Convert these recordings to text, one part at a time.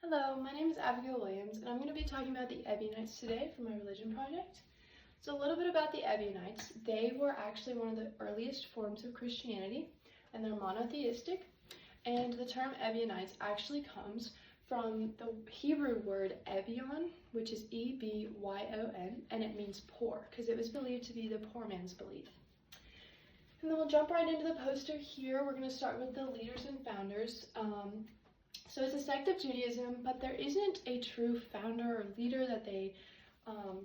Hello, my name is Abigail Williams, and I'm going to be talking about the Ebionites today for my religion project. So a little bit about the Ebionites. They were actually one of the earliest forms of Christianity, and they're monotheistic. And the term Ebionites actually comes from the Hebrew word Ebion, which is E-B-Y-O-N, and it means poor, because it was believed to be the poor man's belief. And then we'll jump right into the poster here. We're going to start with the leaders and founders. So it's a sect of Judaism, but there isn't a true founder or leader that they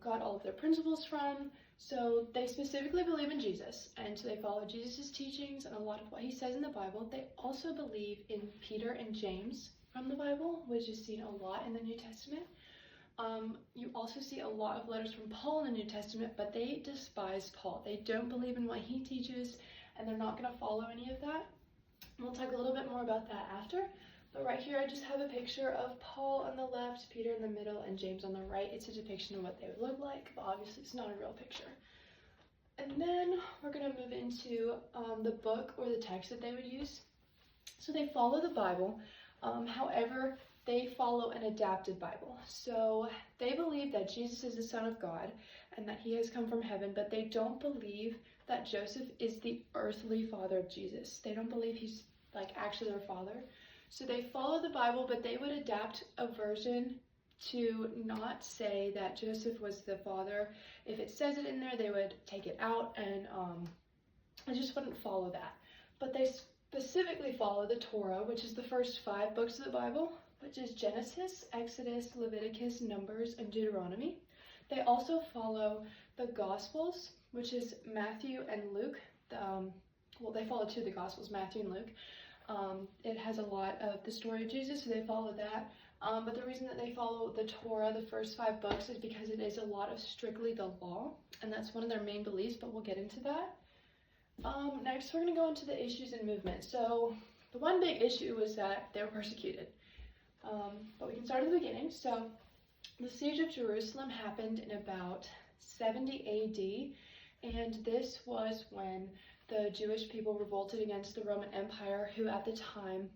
got all of their principles from. So they specifically believe in Jesus, and so they follow Jesus' teachings and a lot of what he says in the Bible. They also believe in Peter and James from the Bible, which is seen a lot in the New Testament. You also see a lot of letters from Paul in the New Testament, but they despise Paul. They don't believe in what he teaches, and they're not going to follow any of that. And we'll talk a little bit more about that after. But right here I just have a picture of Paul on the left, Peter in the middle, and James on the right. It's a depiction of what they would look like, but obviously it's not a real picture. And then we're going to move into the book or the text that they would use. So they follow the Bible, however, they follow an adapted Bible. So they believe that Jesus is the Son of God and that he has come from heaven, but they don't believe that Joseph is the earthly father of Jesus. They don't believe he's actually their father. So they follow the Bible, but they would adapt a version to not say that Joseph was the father. If it says it in there, they would take it out, and I just wouldn't follow that. But they specifically follow the Torah, which is the first 5 books of the Bible, which is Genesis, Exodus, Leviticus, Numbers, and Deuteronomy. They also follow the Gospels, which is Matthew and Luke. They follow 2 of the Gospels, Matthew and Luke. It has a lot of the story of Jesus, so they follow that. But the reason that they follow the Torah, the first 5 books, is because it is a lot of strictly the law, and that's one of their main beliefs, but we'll get into that. Next, we're going to go into the issues and movement. So the one big issue was that they were persecuted. But we can start at the beginning. So the siege of Jerusalem happened in about 70 AD, and this was when the Jewish people revolted against the Roman Empire, who at the time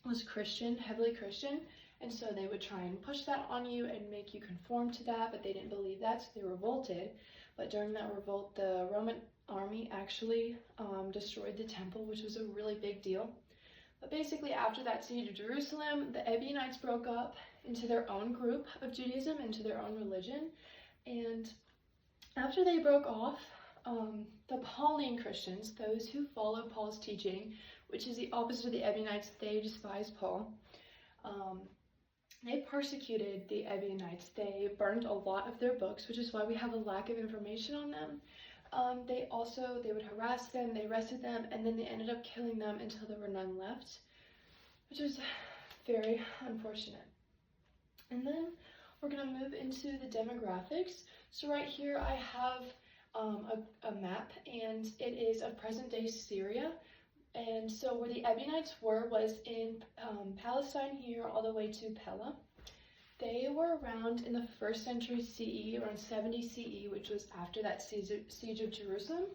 was Christian, heavily Christian, and so they would try and push that on you and make you conform to that, but they didn't believe that, so they revolted. But during that revolt, the Roman army actually destroyed the temple, which was a really big deal. But basically, after that siege of Jerusalem, the Ebionites broke up into their own group of Judaism, into their own religion, and after they broke off, the Pauline Christians, those who follow Paul's teaching, which is the opposite of the Ebionites, they despise Paul. They persecuted the Ebionites. They burned a lot of their books, which is why we have a lack of information on them. They would harass them, they arrested them, and then they ended up killing them until there were none left, which was very unfortunate. And then we're going to move into the demographics. So right here I have a map, and it is of present-day Syria. And so where the Ebionites were was in Palestine here all the way to Pella. They were around in the 1st century CE, around 70 CE, which was after that siege of Jerusalem.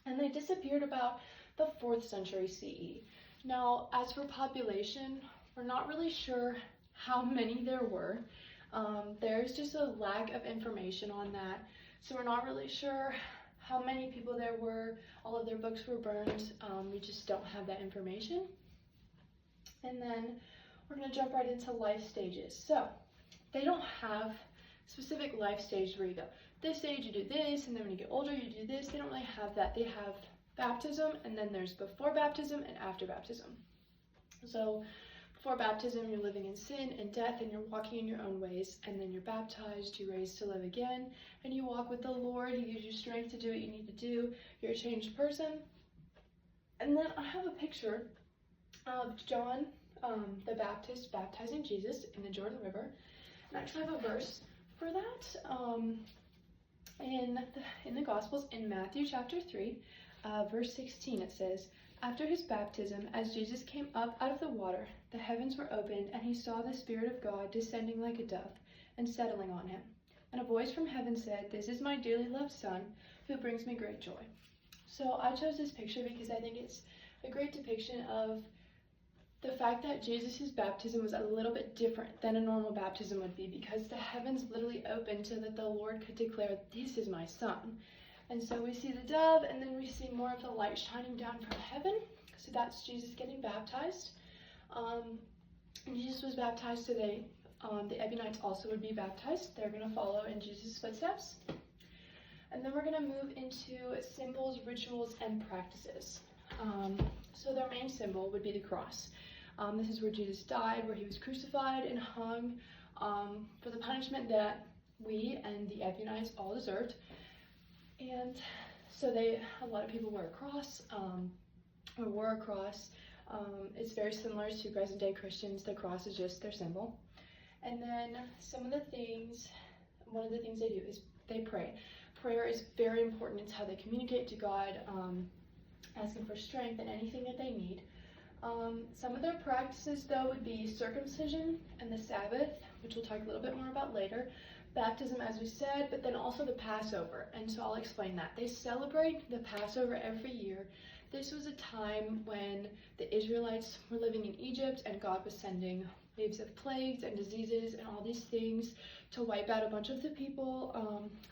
And they disappeared about the 4th century CE. Now, as for population, we're not really sure how many there were. There's just a lack of information on that. So we're not really sure how many people there were. All of their books were burned. We just don't have that information. And then we're going to jump right into life stages. So they don't have specific life stage where you go, this age you do this, and then when you get older you do this. They don't really have that. They have baptism, and then there's before baptism and after baptism. So before baptism, you're living in sin and death, and you're walking in your own ways, and then you're baptized, you're raised to live again, and you walk with the Lord. He gives you strength to do what you need to do. You're a changed person. And then I have a picture of John the Baptist baptizing Jesus in the Jordan River, and I actually have a verse for that in the Gospels. In Matthew chapter 3, verse 16, it says, "After his baptism, as Jesus came up out of the water, the heavens were opened, and he saw the Spirit of God descending like a dove and settling on him. And a voice from heaven said, 'This is my dearly loved Son, who brings me great joy.'" So I chose this picture because I think it's a great depiction of the fact that Jesus' baptism was a little bit different than a normal baptism would be, because the heavens literally opened so that the Lord could declare, "This is my son." And so we see the dove, and then we see more of the light shining down from heaven. So that's Jesus getting baptized. And Jesus was baptized, so the Ebionites also would be baptized. They're going to follow in Jesus' footsteps. And then we're going to move into symbols, rituals, and practices. So their main symbol would be the cross. This is where Jesus died, where he was crucified and hung for the punishment that we and the Ebionites all deserved. And so a lot of people wear a cross, or wore a cross. It's very similar to present day Christians. The cross is just their symbol. And then one of the things they do is they pray. Prayer is very important. It's how they communicate to God, asking for strength and anything that they need. Some of their practices, though, would be circumcision and the Sabbath, which we'll talk a little bit more about later. Baptism, as we said, but then also the Passover, and so I'll explain that. They celebrate the Passover every year. This was a time when the Israelites were living in Egypt, and God was sending waves of plagues and diseases and all these things to wipe out a bunch of the people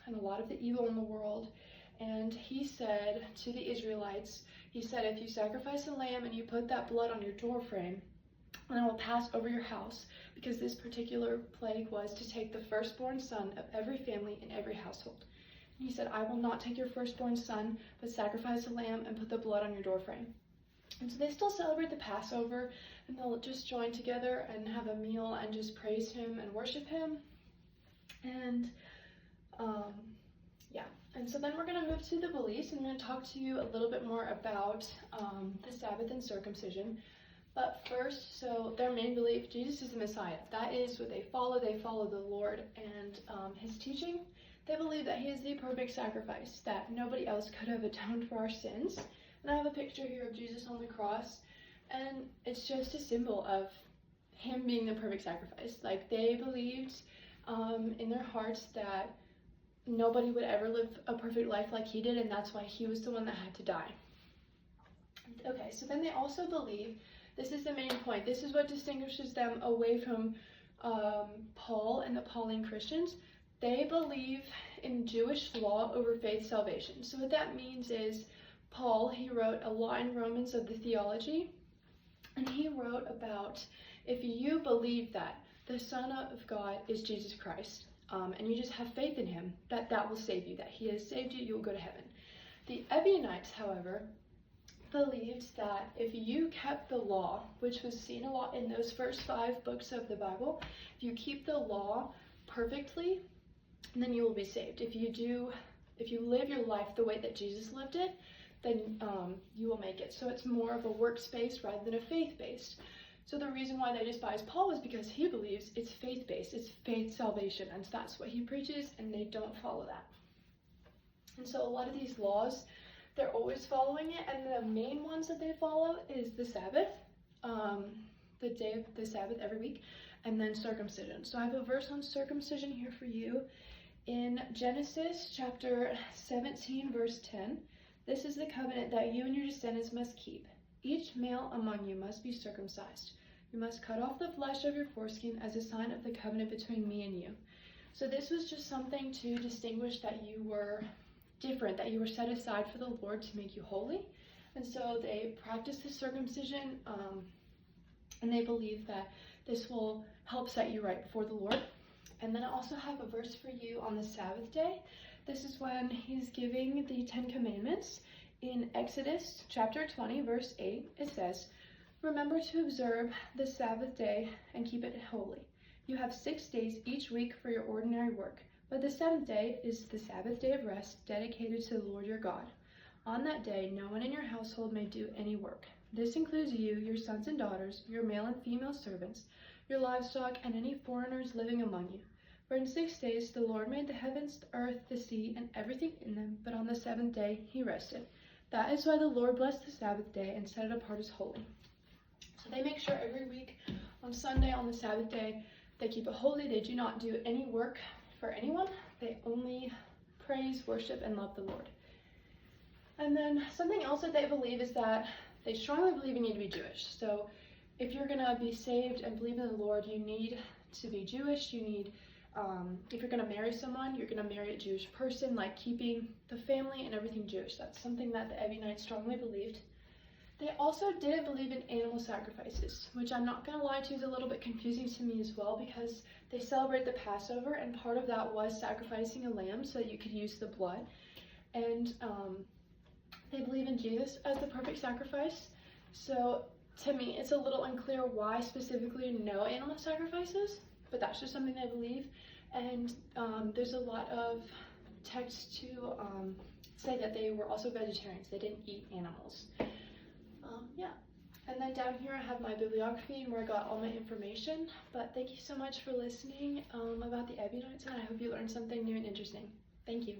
and a lot of the evil in the world. And he said to the Israelites, he said, "If you sacrifice a lamb and you put that blood on your doorframe, and I will pass over your house," because this particular plague was to take the firstborn son of every family in every household. And he said, "I will not take your firstborn son, but sacrifice a lamb and put the blood on your doorframe." And so they still celebrate the Passover, and they'll just join together and have a meal and just praise him and worship him. And And so then we're going to move to the beliefs, and I'm going to talk to you a little bit more about the Sabbath and circumcision. But first, so their main belief, Jesus is the Messiah. That is what they follow. They follow the Lord and his teaching. They believe that he is the perfect sacrifice, that nobody else could have atoned for our sins. And I have a picture here of Jesus on the cross, and it's just a symbol of him being the perfect sacrifice. Like, they believed in their hearts that nobody would ever live a perfect life like he did, and that's why he was the one that had to die. Okay, so then they also believe, this is the main point, this is what distinguishes them away from Paul and the Pauline Christians. They believe in Jewish law over faith salvation. So what that means is, Paul, he wrote a law in Romans of the theology, and he wrote about, if you believe that the Son of God is Jesus Christ, and you just have faith in him, that will save you, that he has saved you, you will go to heaven. The Ebionites, however, believed that if you kept the law, which was seen a lot in those first 5 books of the Bible, if you keep the law perfectly, then you will be saved. If you live your life the way that Jesus lived it, then you will make it. So it's more of a works-based rather than a faith-based. So the reason why they despise Paul is because he believes it's faith-based, it's faith salvation, and that's what he preaches, and they don't follow that. And so a lot of these laws, they're always following it, and the main ones that they follow is the Sabbath, the day of the Sabbath every week, and then circumcision. So I have a verse on circumcision here for you in Genesis chapter 17, verse 10. "This is the covenant that you and your descendants must keep. Each male among you must be circumcised. You must cut off the flesh of your foreskin as a sign of the covenant between me and you." So this was just something to distinguish that you were different, that you were set aside for the Lord to make you holy. And so they practiced the circumcision, and they believe that this will help set you right before the Lord. And then I also have a verse for you on the Sabbath day. This is when he's giving the 10 Commandments. In Exodus chapter 20, verse 8, it says, "Remember to observe the Sabbath day and keep it holy. You have 6 days each week for your ordinary work, but the 7th day is the Sabbath day of rest dedicated to the Lord your God. On that day, no one in your household may do any work. This includes you, your sons and daughters, your male and female servants, your livestock, and any foreigners living among you. For in 6 days the Lord made the heavens, the earth, the sea, and everything in them, but on the 7th day he rested. That is why the Lord blessed the Sabbath day and set it apart as holy." So they make sure every week on Sunday, on the Sabbath day, they keep it holy. They do not do any work for anyone. They only praise, worship, and love the Lord. And then something else that they believe is that they strongly believe you need to be Jewish. So if you're going to be saved and believe in the Lord, you need to be Jewish. You need, if you're going to marry someone, you're going to marry a Jewish person, like keeping the family and everything Jewish. That's something that the Ebionites strongly believed. They also didn't believe in animal sacrifices, which I'm not going to lie to is a little bit confusing to me as well, because they celebrate the Passover, and part of that was sacrificing a lamb so that you could use the blood. And they believe in Jesus as the perfect sacrifice. So to me, it's a little unclear why specifically no animal sacrifices, but that's just something they believe. And there's a lot of text to say that they were also vegetarians. They didn't eat animals. Yeah. And then down here I have my bibliography and where I got all my information. But thank you so much for listening about the Ebionites, and I hope you learned something new and interesting. Thank you.